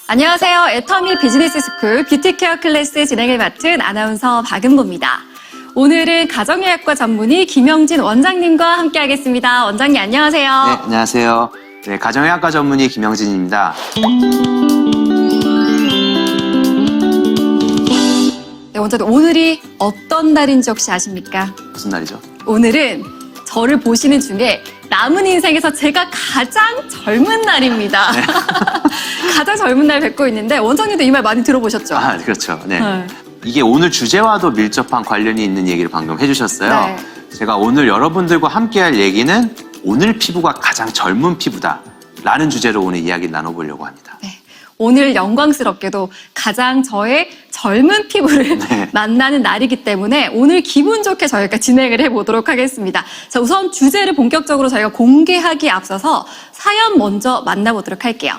안녕하세요. 애터미 비즈니스 스쿨 뷰티케어 클래스 진행을 맡은 아나운서 박은보입니다. 오늘은 가정의학과 전문의 김영진 원장님과 함께하겠습니다. 원장님 안녕하세요. 네, 안녕하세요. 네, 가정의학과 전문의 김영진입니다. 네, 원장님 오늘이 어떤 날인지 혹시 아십니까? 무슨 날이죠? 오늘은 저를 보시는 중에 남은 인생에서 제가 가장 젊은 날입니다. 네. 가장 젊은 날 뵙고 있는데 원장님도 이 말 많이 들어보셨죠? 아, 그렇죠. 네. 네. 이게 오늘 주제와도 밀접한 관련이 있는 얘기를 방금 해주셨어요. 네. 제가 오늘 여러분들과 함께할 얘기는 오늘 피부가 가장 젊은 피부다 라는 주제로 오늘 이야기를 나눠보려고 합니다. 네. 오늘 영광스럽게도 가장 저의 젊은 피부를 네. 만나는 날이기 때문에 오늘 기분 좋게 저희가 진행을 해보도록 하겠습니다. 자, 우선 주제를 본격적으로 저희가 공개하기에 앞서서 사연 먼저 만나보도록 할게요.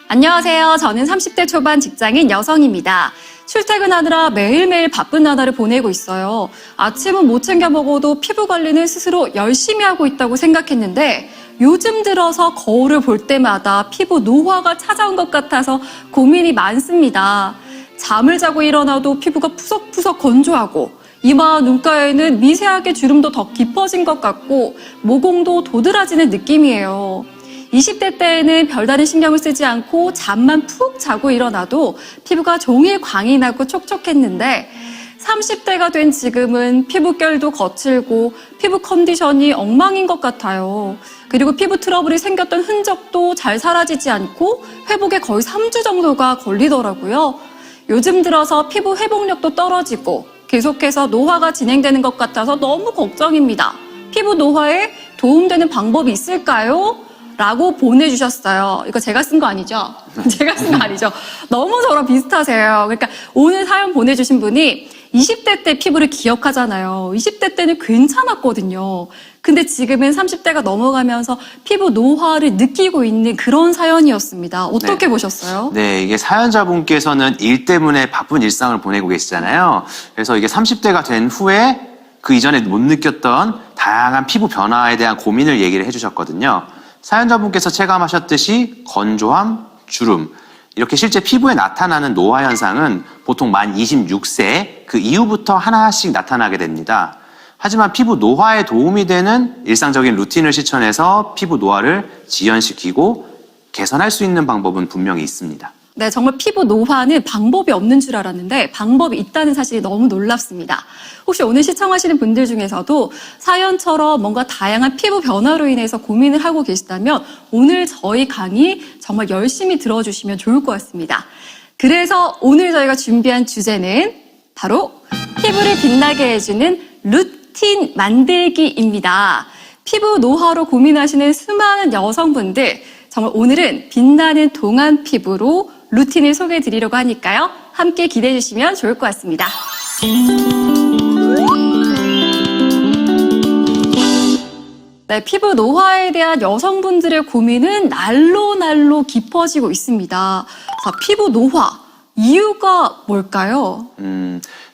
안녕하세요. 저는 30대 초반 직장인 여성입니다. 출퇴근하느라 매일매일 바쁜 나날을 보내고 있어요. 아침은 못 챙겨 먹어도 피부 관리는 스스로 열심히 하고 있다고 생각했는데 요즘 들어서 거울을 볼 때마다 피부 노화가 찾아온 것 같아서 고민이 많습니다. 잠을 자고 일어나도 피부가 푸석푸석 건조하고 이마, 눈가에는 미세하게 주름도 더 깊어진 것 같고 모공도 도드라지는 느낌이에요. 20대 때에는 별다른 신경을 쓰지 않고 잠만 푹 자고 일어나도 피부가 종일 광이 나고 촉촉했는데 30대가 된 지금은 피부결도 거칠고 피부 컨디션이 엉망인 것 같아요. 그리고 피부 트러블이 생겼던 흔적도 잘 사라지지 않고 회복에 거의 3주 정도가 걸리더라고요. 요즘 들어서 피부 회복력도 떨어지고 계속해서 노화가 진행되는 것 같아서 너무 걱정입니다. 피부 노화에 도움되는 방법이 있을까요? 라고 보내주셨어요. 이거 제가 쓴 거 아니죠? 제가 쓴 거 아니죠? 너무 저랑 비슷하세요. 그러니까 오늘 사연 보내주신 분이 20대 때 피부를 기억하잖아요. 20대 때는 괜찮았거든요. 근데 지금은 30대가 넘어가면서 피부 노화를 느끼고 있는 그런 사연이었습니다. 어떻게 보셨어요? 네, 이게 사연자분께서는 일 때문에 바쁜 일상을 보내고 계시잖아요. 그래서 이게 30대가 된 후에 그 이전에 못 느꼈던 다양한 피부 변화에 대한 고민을 얘기를 해주셨거든요. 사연자분께서 체감하셨듯이 건조함, 주름, 이렇게 실제 피부에 나타나는 노화 현상은 보통 만 26세 그 이후부터 하나씩 나타나게 됩니다. 하지만 피부 노화에 도움이 되는 일상적인 루틴을 실천해서 피부 노화를 지연시키고 개선할 수 있는 방법은 분명히 있습니다. 네, 정말 피부 노화는 방법이 없는 줄 알았는데 방법이 있다는 사실이 너무 놀랍습니다. 혹시 오늘 시청하시는 분들 중에서도 사연처럼 뭔가 다양한 피부 변화로 인해서 고민을 하고 계시다면 오늘 저희 강의 정말 열심히 들어주시면 좋을 것 같습니다. 그래서 오늘 저희가 준비한 주제는 바로 피부를 빛나게 해주는 루틴 만들기입니다. 피부 노화로 고민하시는 수많은 여성분들 정말 오늘은 빛나는 동안 피부로 루틴을 소개해 드리려고 하니까요. 함께 기대해 주시면 좋을 것 같습니다. 네, 피부 노화에 대한 여성분들의 고민은 날로 깊어지고 있습니다. 자, 피부 노화, 이유가 뭘까요?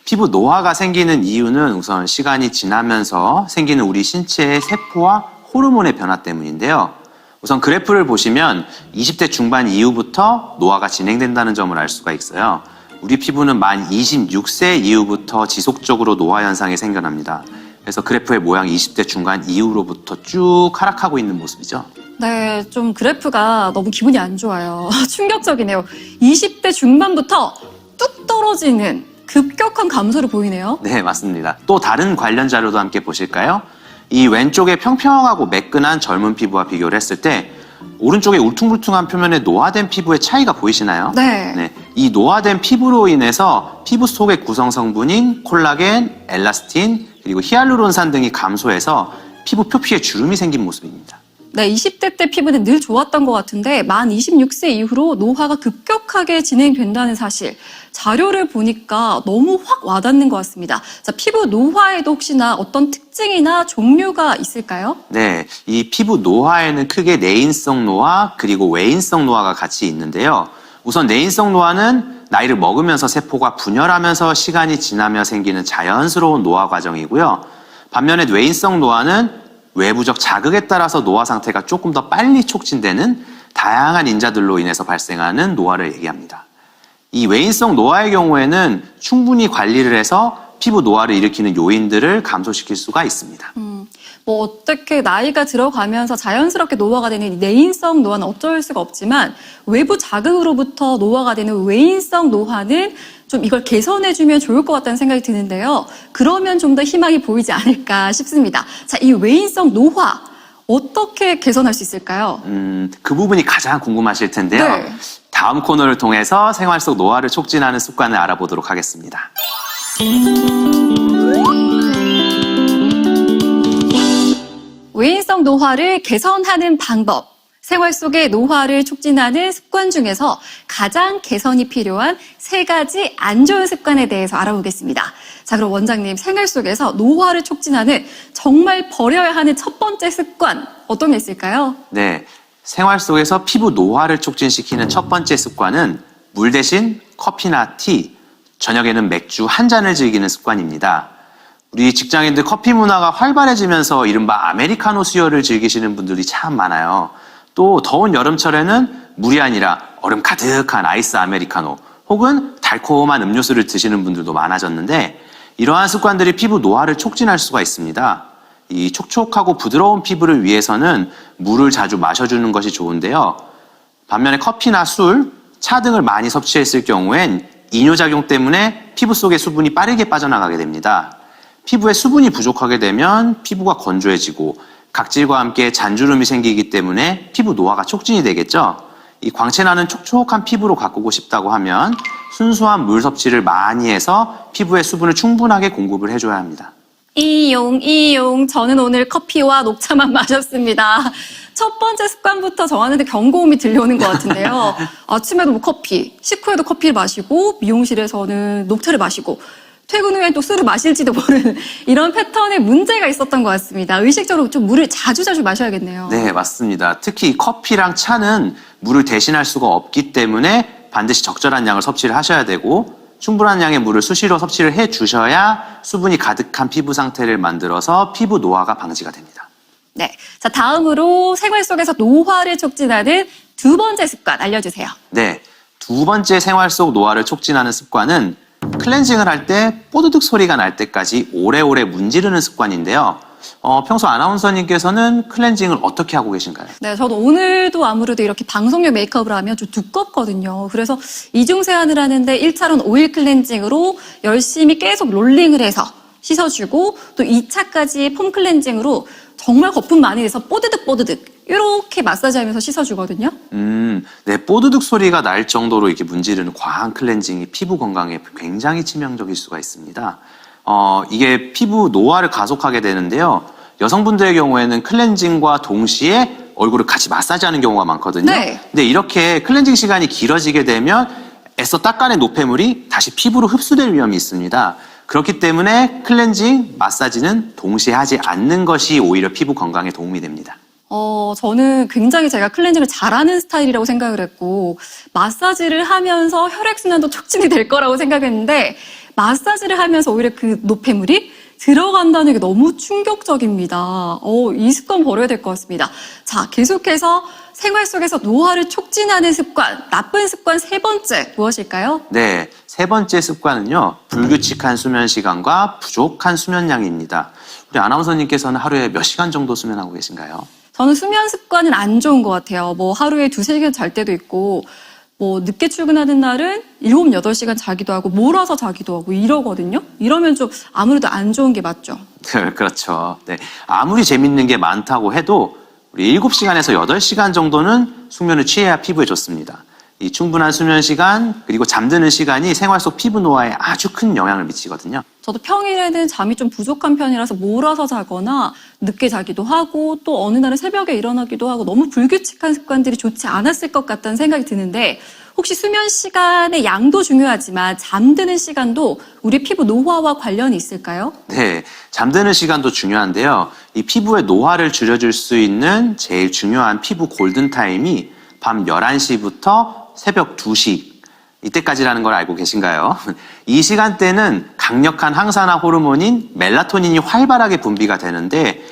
피부 노화가 생기는 이유는 우선 시간이 지나면서 생기는 우리 신체의 세포와 호르몬의 변화 때문인데요. 우선 그래프를 보시면 20대 중반 이후부터 노화가 진행된다는 점을 알 수가 있어요. 우리 피부는 만 26세 이후부터 지속적으로 노화 현상이 생겨납니다. 그래서 그래프의 모양이 20대 중반 이후로부터 쭉 하락하고 있는 모습이죠. 네, 좀 그래프가 너무 기분이 안 좋아요. 충격적이네요. 20대 중반부터 뚝 떨어지는 급격한 감소를 보이네요. 네, 맞습니다. 또 다른 관련 자료도 함께 보실까요? 이 왼쪽에 평평하고 매끈한 젊은 피부와 비교를 했을 때 오른쪽에 울퉁불퉁한 표면에 노화된 피부의 차이가 보이시나요? 네. 이 노화된 피부로 인해서 피부 속의 구성 성분인 콜라겐, 엘라스틴, 그리고 히알루론산 등이 감소해서 피부 표피에 주름이 생긴 모습입니다. 네, 20대 때 피부는 늘 좋았던 것 같은데 만 26세 이후로 노화가 급격하게 진행된다는 사실 자료를 보니까 너무 확 와닿는 것 같습니다. 자, 피부 노화에도 혹시나 어떤 특징이나 종류가 있을까요? 네, 이 피부 노화에는 크게 내인성 노화 그리고 외인성 노화가 같이 있는데요. 우선 내인성 노화는 나이를 먹으면서 세포가 분열하면서 시간이 지나며 생기는 자연스러운 노화 과정이고요. 반면에 뇌인성 노화는 외부적 자극에 따라서 노화 상태가 조금 더 빨리 촉진되는 다양한 인자들로 인해서 발생하는 노화를 얘기합니다. 이 외인성 노화의 경우에는 충분히 관리를 해서 피부 노화를 일으키는 요인들을 감소시킬 수가 있습니다. 뭐 어떻게 나이가 들어가면서 자연스럽게 노화가 되는 이 내인성 노화는 어쩔 수가 없지만 외부 자극으로부터 노화가 되는 외인성 노화는 좀 이걸 개선해주면 좋을 것 같다는 생각이 드는데요. 그러면 좀 더 희망이 보이지 않을까 싶습니다. 자, 이 외인성 노화 어떻게 개선할 수 있을까요? 그 부분이 가장 궁금하실 텐데요. 네. 다음 코너를 통해서 생활 속 노화를 촉진하는 습관을 알아보도록 하겠습니다. 외인성 노화를 개선하는 방법. 생활 속의 노화를 촉진하는 습관 중에서 가장 개선이 필요한 3가지 안 좋은 습관에 대해서 알아보겠습니다. 자, 그럼 원장님, 생활 속에서 노화를 촉진하는 정말 버려야 하는 첫 번째 습관 어떤 게 있을까요? 네, 생활 속에서 피부 노화를 촉진시키는 첫 번째 습관은 물 대신 커피나 티, 저녁에는 맥주 한 잔을 즐기는 습관입니다. 우리 직장인들 커피 문화가 활발해지면서 이른바 아메리카노 수요를 즐기시는 분들이 참 많아요. 또 더운 여름철에는 물이 아니라 얼음 가득한 아이스 아메리카노 혹은 달콤한 음료수를 드시는 분들도 많아졌는데 이러한 습관들이 피부 노화를 촉진할 수가 있습니다. 이 촉촉하고 부드러운 피부를 위해서는 물을 자주 마셔주는 것이 좋은데요. 반면에 커피나 술, 차 등을 많이 섭취했을 경우엔 이뇨작용 때문에 피부 속의 수분이 빠르게 빠져나가게 됩니다. 피부에 수분이 부족하게 되면 피부가 건조해지고 각질과 함께 잔주름이 생기기 때문에 피부 노화가 촉진이 되겠죠. 이 광채나는 촉촉한 피부로 가꾸고 싶다고 하면 순수한 물 섭취를 많이 해서 피부에 수분을 충분하게 공급을 해줘야 합니다. 이용. 저는 오늘 커피와 녹차만 마셨습니다. 첫 번째 습관부터 저하는데 경고음이 들려오는 것 같은데요. 아침에도 뭐 커피, 식후에도 커피를 마시고 미용실에서는 녹차를 마시고 퇴근 후엔 또 술을 마실지도 모르는 이런 패턴에 문제가 있었던 것 같습니다. 의식적으로 좀 물을 자주 마셔야겠네요. 네, 맞습니다. 특히 커피랑 차는 물을 대신할 수가 없기 때문에 반드시 적절한 양을 섭취를 하셔야 되고 충분한 양의 물을 수시로 섭취를 해 주셔야 수분이 가득한 피부 상태를 만들어서 피부 노화가 방지가 됩니다. 네. 자, 다음으로 생활 속에서 노화를 촉진하는 2번째 습관 알려주세요. 네, 2번째 생활 속 노화를 촉진하는 습관은 클렌징을 할 때 뽀드득 소리가 날 때까지 오래오래 문지르는 습관인데요. 평소 아나운서님께서는 클렌징을 어떻게 하고 계신가요? 네, 저도 오늘도 아무래도 이렇게 방송용 메이크업을 하면 좀 두껍거든요. 그래서 이중 세안을 하는데 1차로는 오일 클렌징으로 열심히 계속 롤링을 해서 씻어주고 또 2차까지 폼 클렌징으로 정말 거품 많이 내서 뽀드득 이렇게 마사지하면서 씻어주거든요. 네, 뽀드득 소리가 날 정도로 이렇게 문지르는 과한 클렌징이 피부 건강에 굉장히 치명적일 수가 있습니다. 이게 피부 노화를 가속하게 되는데요. 여성분들의 경우에는 클렌징과 동시에 얼굴을 같이 마사지하는 경우가 많거든요. 네. 근데 이렇게 클렌징 시간이 길어지게 되면 애써 닦아낸 노폐물이 다시 피부로 흡수될 위험이 있습니다. 그렇기 때문에 클렌징, 마사지는 동시에 하지 않는 것이 오히려 피부 건강에 도움이 됩니다. 저는 굉장히 제가 클렌징을 잘하는 스타일이라고 생각을 했고 마사지를 하면서 혈액순환도 촉진이 될 거라고 생각했는데 마사지를 하면서 오히려 그 노폐물이 들어간다는 게 너무 충격적입니다. 이 습관 버려야 될 것 같습니다. 자, 계속해서 생활 속에서 노화를 촉진하는 습관, 나쁜 습관 3번째 무엇일까요? 네, 3번째 습관은요. 불규칙한 수면 시간과 부족한 수면량입니다. 우리 아나운서님께서는 하루에 몇 시간 정도 수면하고 계신가요? 저는 수면 습관은 안 좋은 것 같아요. 뭐 하루에 2-3시간 잘 때도 있고 뭐 늦게 출근하는 날은 7-8시간 자기도 하고 몰아서 자기도 하고 이러거든요. 이러면 좀 아무래도 안 좋은 게 맞죠. 그렇죠. 네, 아무리 재밌는 게 많다고 해도 우리 7시간에서 8시간 정도는 숙면을 취해야 피부에 좋습니다. 이 충분한 수면 시간 그리고 잠드는 시간이 생활 속 피부 노화에 아주 큰 영향을 미치거든요. 저도 평일에는 잠이 좀 부족한 편이라서 몰아서 자거나 늦게 자기도 하고 또 어느 날은 새벽에 일어나기도 하고 너무 불규칙한 습관들이 좋지 않았을 것 같다는 생각이 드는데 혹시 수면 시간의 양도 중요하지만 잠드는 시간도 우리 피부 노화와 관련이 있을까요? 네, 잠드는 시간도 중요한데요. 이 피부의 노화를 줄여줄 수 있는 제일 중요한 피부 골든타임이 밤 11시부터 새벽 2시 이때까지라는 걸 알고 계신가요? 이 시간대는 강력한 항산화 호르몬인 멜라토닌이 활발하게 분비가 되는데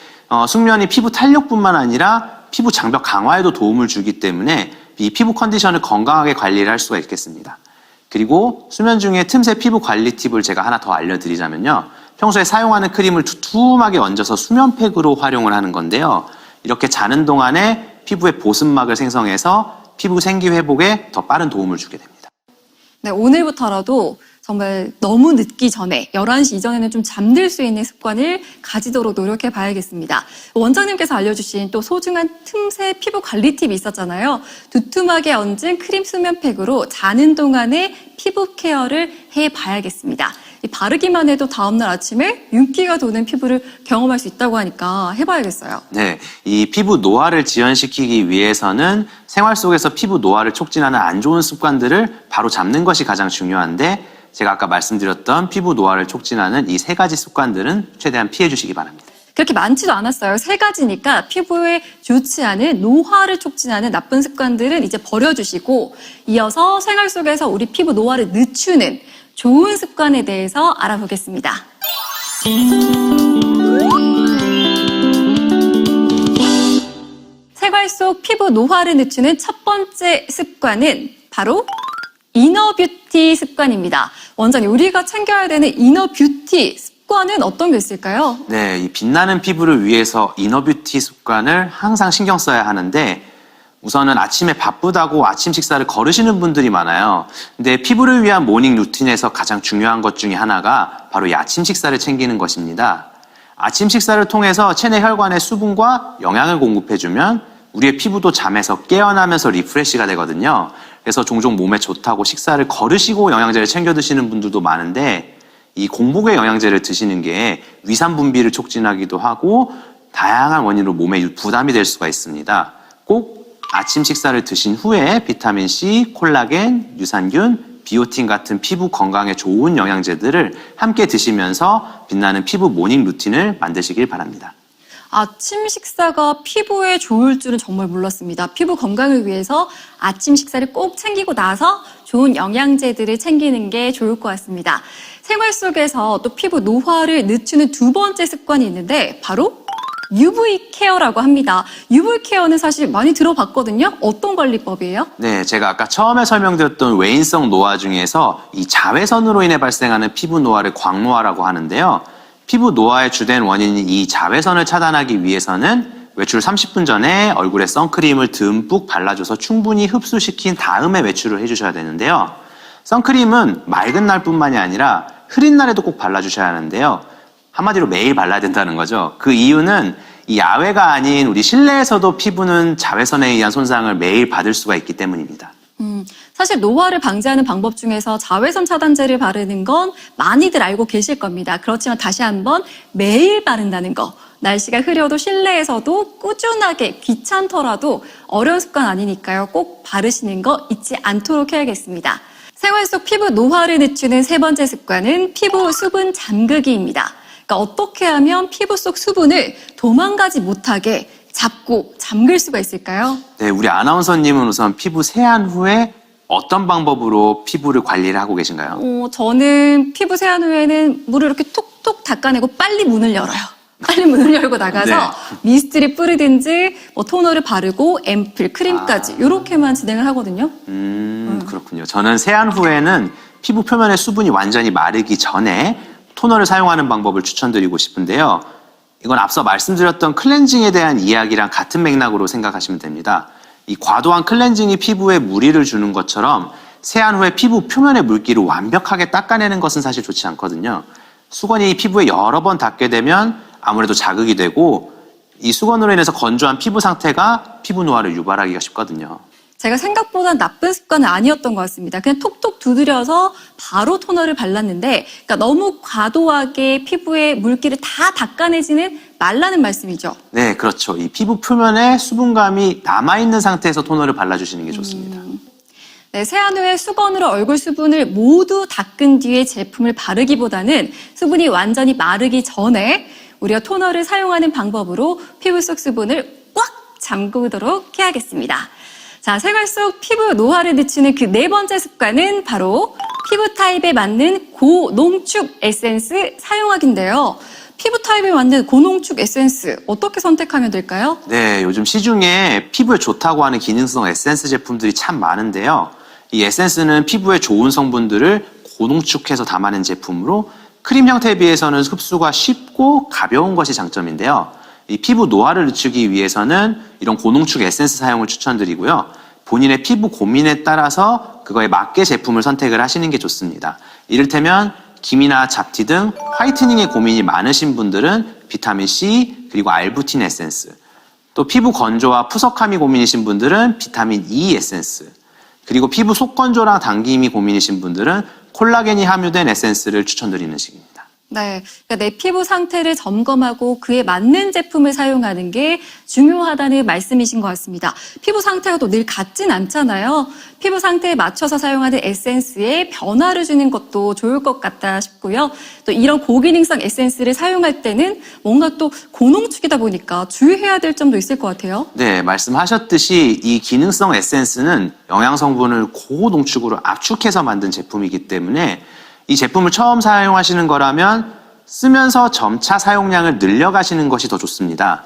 숙면이 피부 탄력뿐만 아니라 피부 장벽 강화에도 도움을 주기 때문에 이 피부 컨디션을 건강하게 관리를 할 수가 있겠습니다. 그리고 수면 중에 틈새 피부 관리 팁을 제가 하나 더 알려드리자면요. 평소에 사용하는 크림을 두툼하게 얹어서 수면팩으로 활용을 하는 건데요. 이렇게 자는 동안에 피부에 보습막을 생성해서 피부 생기 회복에 더 빠른 도움을 주게 됩니다. 네, 오늘부터라도 정말 너무 늦기 전에 11시 이전에는 좀 잠들 수 있는 습관을 가지도록 노력해 봐야겠습니다. 원장님께서 알려주신 또 소중한 틈새 피부 관리 팁이 있었잖아요. 두툼하게 얹은 크림 수면팩으로 자는 동안에 피부 케어를 해 봐야겠습니다. 바르기만 해도 다음날 아침에 윤기가 도는 피부를 경험할 수 있다고 하니까 해봐야겠어요. 네, 이 피부 노화를 지연시키기 위해서는 생활 속에서 피부 노화를 촉진하는 안 좋은 습관들을 바로 잡는 것이 가장 중요한데 제가 아까 말씀드렸던 피부 노화를 촉진하는 이 3가지 습관들은 최대한 피해 주시기 바랍니다. 그렇게 많지도 않았어요. 3가지니까 피부에 좋지 않은 노화를 촉진하는 나쁜 습관들은 이제 버려주시고 이어서 생활 속에서 우리 피부 노화를 늦추는 좋은 습관에 대해서 알아보겠습니다. 생활 속 피부 노화를 늦추는 첫 번째 습관은 바로 이너뷰티 습관입니다. 원장님, 우리가 챙겨야 되는 이너뷰티 습관은 어떤 게 있을까요? 네, 이 빛나는 피부를 위해서 이너뷰티 습관을 항상 신경 써야 하는데 우선은 아침에 바쁘다고 아침 식사를 거르시는 분들이 많아요. 근데 피부를 위한 모닝 루틴에서 가장 중요한 것 중에 하나가 바로 이 아침 식사를 챙기는 것입니다. 아침 식사를 통해서 체내 혈관에 수분과 영양을 공급해주면 우리의 피부도 잠에서 깨어나면서 리프레시가 되거든요. 그래서 종종 몸에 좋다고 식사를 거르시고 영양제를 챙겨 드시는 분들도 많은데 이 공복에 영양제를 드시는 게 위산 분비를 촉진하기도 하고 다양한 원인으로 몸에 부담이 될 수가 있습니다. 꼭 아침 식사를 드신 후에 비타민C, 콜라겐, 유산균, 비오틴 같은 피부 건강에 좋은 영양제들을 함께 드시면서 빛나는 피부 모닝 루틴을 만드시길 바랍니다. 아침 식사가 피부에 좋을 줄은 정말 몰랐습니다. 피부 건강을 위해서 아침 식사를 꼭 챙기고 나서 좋은 영양제들을 챙기는 게 좋을 것 같습니다. 생활 속에서 또 피부 노화를 늦추는 두 번째 습관이 있는데 바로 UV 케어라고 합니다. UV 케어는 사실 많이 들어봤거든요. 어떤 관리법이에요? 네, 제가 아까 처음에 설명드렸던 외인성 노화 중에서 이 자외선으로 인해 발생하는 피부 노화를 광노화라고 하는데요. 피부 노화의 주된 원인인 이 자외선을 차단하기 위해서는 외출 30분 전에 얼굴에 선크림을 듬뿍 발라줘서 충분히 흡수시킨 다음에 외출을 해주셔야 되는데요. 선크림은 맑은 날뿐만이 아니라 흐린 날에도 꼭 발라주셔야 하는데요. 한마디로 매일 발라야 된다는 거죠. 그 이유는 이 야외가 아닌 우리 실내에서도 피부는 자외선에 의한 손상을 매일 받을 수가 있기 때문입니다. 사실 노화를 방지하는 방법 중에서 자외선 차단제를 바르는 건 많이들 알고 계실 겁니다. 그렇지만 다시 한번 매일 바른다는 거. 날씨가 흐려도 실내에서도 꾸준하게 귀찮더라도 어려운 습관 아니니까요. 꼭 바르시는 거 잊지 않도록 해야겠습니다. 생활 속 피부 노화를 늦추는 세 번째 습관은 피부 수분 잠그기입니다. 그러니까 어떻게 하면 피부 속 수분을 도망가지 못하게 잡고 잠글 수가 있을까요? 네, 우리 아나운서님은 우선 피부 세안 후에 어떤 방법으로 피부를 관리를 하고 계신가요? 저는 피부 세안 후에는 물을 이렇게 톡톡 닦아내고 빨리 문을 열어요. 빨리 문을 열고 나가서 네. 미스트를 뿌리든지 토너를 바르고 앰플, 크림까지 이렇게만 진행을 하거든요. 그렇군요. 저는 세안 후에는 피부 표면의 수분이 완전히 마르기 전에 토너를 사용하는 방법을 추천드리고 싶은데요. 이건 앞서 말씀드렸던 클렌징에 대한 이야기랑 같은 맥락으로 생각하시면 됩니다. 이 과도한 클렌징이 피부에 무리를 주는 것처럼 세안 후에 피부 표면의 물기를 완벽하게 닦아내는 것은 사실 좋지 않거든요. 수건이 피부에 여러 번 닿게 되면 아무래도 자극이 되고 이 수건으로 인해서 건조한 피부 상태가 피부 노화를 유발하기가 쉽거든요. 제가 생각보다 나쁜 습관은 아니었던 것 같습니다. 그냥 톡톡 두드려서 바로 토너를 발랐는데 그러니까 너무 과도하게 피부에 물기를 다 닦아내지는 말라는 말씀이죠. 네, 그렇죠. 이 피부 표면에 수분감이 남아있는 상태에서 토너를 발라주시는 게 좋습니다. 네, 세안 후에 수건으로 얼굴 수분을 모두 닦은 뒤에 제품을 바르기보다는 수분이 완전히 마르기 전에 우리가 토너를 사용하는 방법으로 피부 속 수분을 꽉 잠그도록 해야겠습니다. 자, 생활 속 피부 노화를 늦추는 그 네 번째 습관은 바로 피부 타입에 맞는 고농축 에센스 사용하기인데요. 피부 타입에 맞는 고농축 에센스 어떻게 선택하면 될까요? 네, 요즘 시중에 피부에 좋다고 하는 기능성 에센스 제품들이 참 많은데요. 이 에센스는 피부에 좋은 성분들을 고농축해서 담아낸 제품으로 크림 형태에 비해서는 흡수가 쉽고 가벼운 것이 장점인데요. 이 피부 노화를 늦추기 위해서는 이런 고농축 에센스 사용을 추천드리고요. 본인의 피부 고민에 따라서 그거에 맞게 제품을 선택을 하시는 게 좋습니다. 이를테면 기미나 잡티 등 화이트닝에 고민이 많으신 분들은 비타민C 그리고 알부틴 에센스, 또 피부 건조와 푸석함이 고민이신 분들은 비타민 E 에센스, 그리고 피부 속건조랑 당김이 고민이신 분들은 콜라겐이 함유된 에센스를 추천드리는 식입니다. 네, 그러니까 내 피부 상태를 점검하고 그에 맞는 제품을 사용하는 게 중요하다는 말씀이신 것 같습니다. 피부 상태가 또 늘 같진 않잖아요. 피부 상태에 맞춰서 사용하는 에센스에 변화를 주는 것도 좋을 것 같다 싶고요. 또 이런 고기능성 에센스를 사용할 때는 뭔가 또 고농축이다 보니까 주의해야 될 점도 있을 것 같아요. 네, 말씀하셨듯이 이 기능성 에센스는 영양 성분을 고농축으로 압축해서 만든 제품이기 때문에 이 제품을 처음 사용하시는 거라면 쓰면서 점차 사용량을 늘려가시는 것이 더 좋습니다.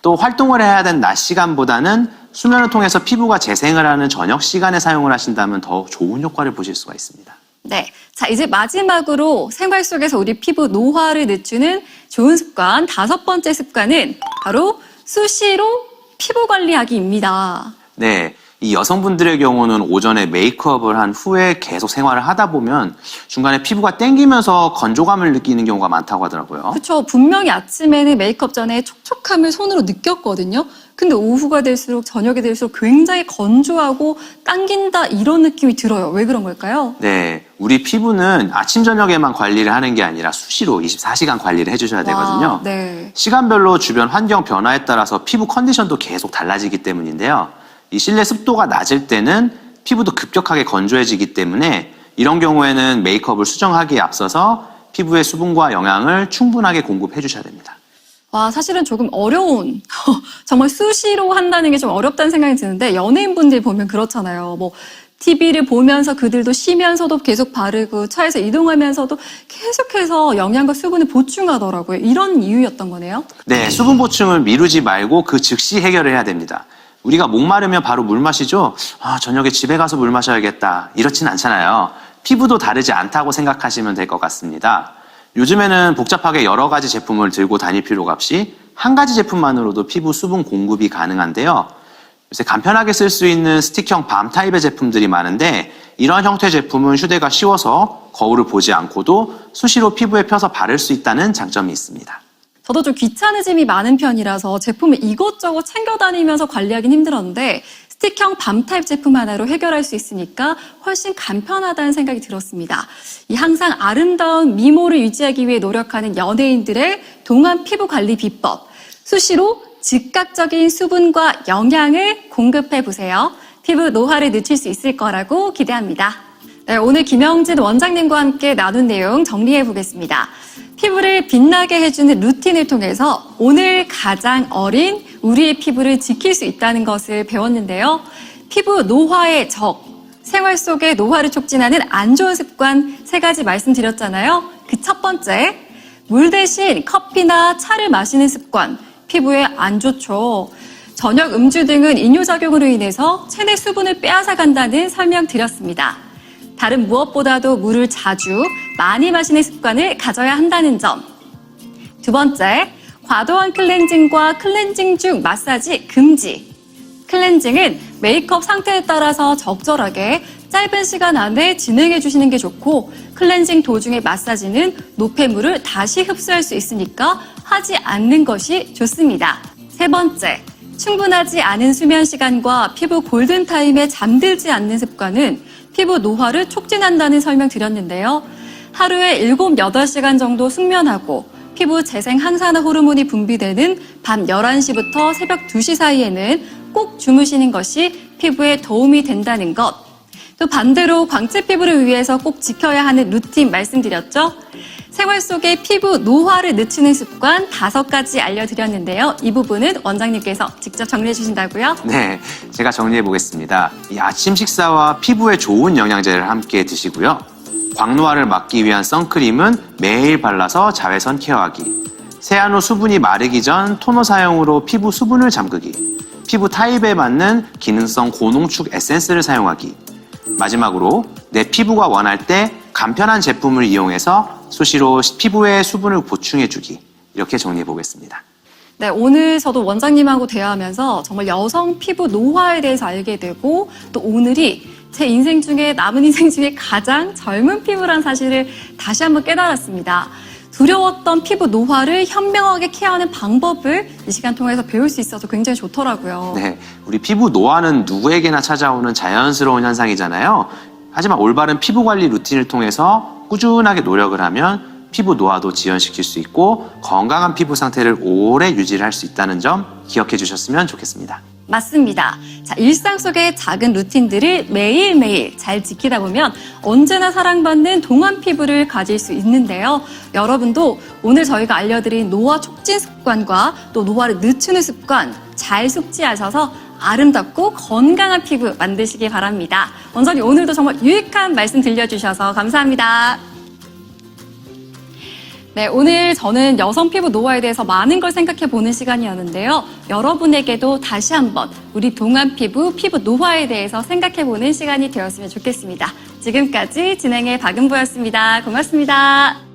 또 활동을 해야 되는 낮 시간보다는 수면을 통해서 피부가 재생을 하는 저녁 시간에 사용을 하신다면 더 좋은 효과를 보실 수가 있습니다. 네, 자 이제 마지막으로 생활 속에서 우리 피부 노화를 늦추는 좋은 습관, 다섯 번째 습관은 바로 수시로 피부 관리하기입니다. 네, 이 여성분들의 경우는 오전에 메이크업을 한 후에 계속 생활을 하다 보면 중간에 피부가 땡기면서 건조감을 느끼는 경우가 많다고 하더라고요. 그렇죠. 분명히 아침에는 메이크업 전에 촉촉함을 손으로 느꼈거든요. 근데 오후가 될수록 저녁이 될수록 굉장히 건조하고 당긴다 이런 느낌이 들어요. 왜 그런 걸까요? 네, 우리 피부는 아침 저녁에만 관리를 하는 게 아니라 수시로 24시간 관리를 해주셔야 되거든요. 와, 네. 시간별로 주변 환경 변화에 따라서 피부 컨디션도 계속 달라지기 때문인데요. 이 실내 습도가 낮을 때는 피부도 급격하게 건조해지기 때문에 이런 경우에는 메이크업을 수정하기에 앞서서 피부의 수분과 영양을 충분하게 공급해 주셔야 됩니다. 와, 사실은 조금 어려운, 정말 수시로 한다는 게 좀 어렵다는 생각이 드는데 연예인분들 보면 그렇잖아요. 뭐 TV를 보면서 그들도 쉬면서도 계속 바르고 차에서 이동하면서도 계속해서 영양과 수분을 보충하더라고요. 이런 이유였던 거네요. 네, 수분 보충을 미루지 말고 그 즉시 해결을 해야 됩니다. 우리가 목마르면 바로 물 마시죠? 저녁에 집에 가서 물 마셔야겠다. 이렇진 않잖아요. 피부도 다르지 않다고 생각하시면 될 것 같습니다. 요즘에는 복잡하게 여러 가지 제품을 들고 다닐 필요가 없이 한 가지 제품만으로도 피부 수분 공급이 가능한데요. 요새 간편하게 쓸 수 있는 스틱형 밤 타입의 제품들이 많은데 이런 형태 제품은 휴대가 쉬워서 거울을 보지 않고도 수시로 피부에 펴서 바를 수 있다는 장점이 있습니다. 저도 좀 귀차니즘이 많은 편이라서 제품을 이것저것 챙겨 다니면서 관리하긴 힘들었는데 스틱형 밤 타입 제품 하나로 해결할 수 있으니까 훨씬 간편하다는 생각이 들었습니다. 이 항상 아름다운 미모를 유지하기 위해 노력하는 연예인들의 동안 피부 관리 비법. 수시로 즉각적인 수분과 영양을 공급해 보세요. 피부 노화를 늦출 수 있을 거라고 기대합니다. 네, 오늘 김영진 원장님과 함께 나눈 내용 정리해 보겠습니다. 피부를 빛나게 해주는 루틴을 통해서 오늘 가장 어린 우리의 피부를 지킬 수 있다는 것을 배웠는데요. 피부 노화의 적, 생활 속의 노화를 촉진하는 안 좋은 습관 3가지 말씀드렸잖아요. 그 첫 번째, 물 대신 커피나 차를 마시는 습관, 피부에 안 좋죠. 저녁 음주 등은 이뇨작용으로 인해서 체내 수분을 빼앗아 간다는 설명드렸습니다. 다른 무엇보다도 물을 자주 많이 마시는 습관을 가져야 한다는 점. 두 번째, 과도한 클렌징과 클렌징 중 마사지 금지. 클렌징은 메이크업 상태에 따라서 적절하게 짧은 시간 안에 진행해 주시는 게 좋고 클렌징 도중의 마사지는 노폐물을 다시 흡수할 수 있으니까 하지 않는 것이 좋습니다. 세 번째, 충분하지 않은 수면 시간과 피부 골든타임에 잠들지 않는 습관은 피부 노화를 촉진한다는 설명 드렸는데요. 하루에 7, 8시간 정도 숙면하고 피부 재생 항산화 호르몬이 분비되는 밤 11시부터 새벽 2시 사이에는 꼭 주무시는 것이 피부에 도움이 된다는 것. 또 반대로 광채 피부를 위해서 꼭 지켜야 하는 루틴 말씀드렸죠? 생활 속에 피부 노화를 늦추는 습관 5가지 알려드렸는데요. 이 부분은 원장님께서 직접 정리해 주신다고요? 네, 제가 정리해 보겠습니다. 이 아침 식사와 피부에 좋은 영양제를 함께 드시고요. 광노화를 막기 위한 선크림은 매일 발라서 자외선 케어하기. 세안 후 수분이 마르기 전 토너 사용으로 피부 수분을 잠그기. 피부 타입에 맞는 기능성 고농축 에센스를 사용하기. 마지막으로 내 피부가 원할 때 간편한 제품을 이용해서 수시로 피부에 수분을 보충해주기. 이렇게 정리해 보겠습니다. 네, 오늘 저도 원장님하고 대화하면서 정말 여성 피부 노화에 대해서 알게 되고 또 오늘이 제 인생 중에 남은 인생 중에 가장 젊은 피부란 사실을 다시 한번 깨달았습니다. 두려웠던 피부 노화를 현명하게 케어하는 방법을 이 시간 통해서 배울 수 있어서 굉장히 좋더라고요. 네, 우리 피부 노화는 누구에게나 찾아오는 자연스러운 현상이잖아요. 하지만 올바른 피부 관리 루틴을 통해서 꾸준하게 노력을 하면 피부 노화도 지연시킬 수 있고 건강한 피부 상태를 오래 유지를 할 수 있다는 점 기억해 주셨으면 좋겠습니다. 맞습니다. 자, 일상 속의 작은 루틴들을 매일매일 잘 지키다 보면 언제나 사랑받는 동안 피부를 가질 수 있는데요. 여러분도 오늘 저희가 알려드린 노화 촉진 습관과 또 노화를 늦추는 습관 잘 숙지하셔서 아름답고 건강한 피부 만드시기 바랍니다. 원장님 오늘도 정말 유익한 말씀 들려주셔서 감사합니다. 네, 오늘 저는 여성 피부 노화에 대해서 많은 걸 생각해 보는 시간이었는데요. 여러분에게도 다시 한번 우리 동안 피부 노화에 대해서 생각해 보는 시간이 되었으면 좋겠습니다. 지금까지 진행의 박은보였습니다. 고맙습니다.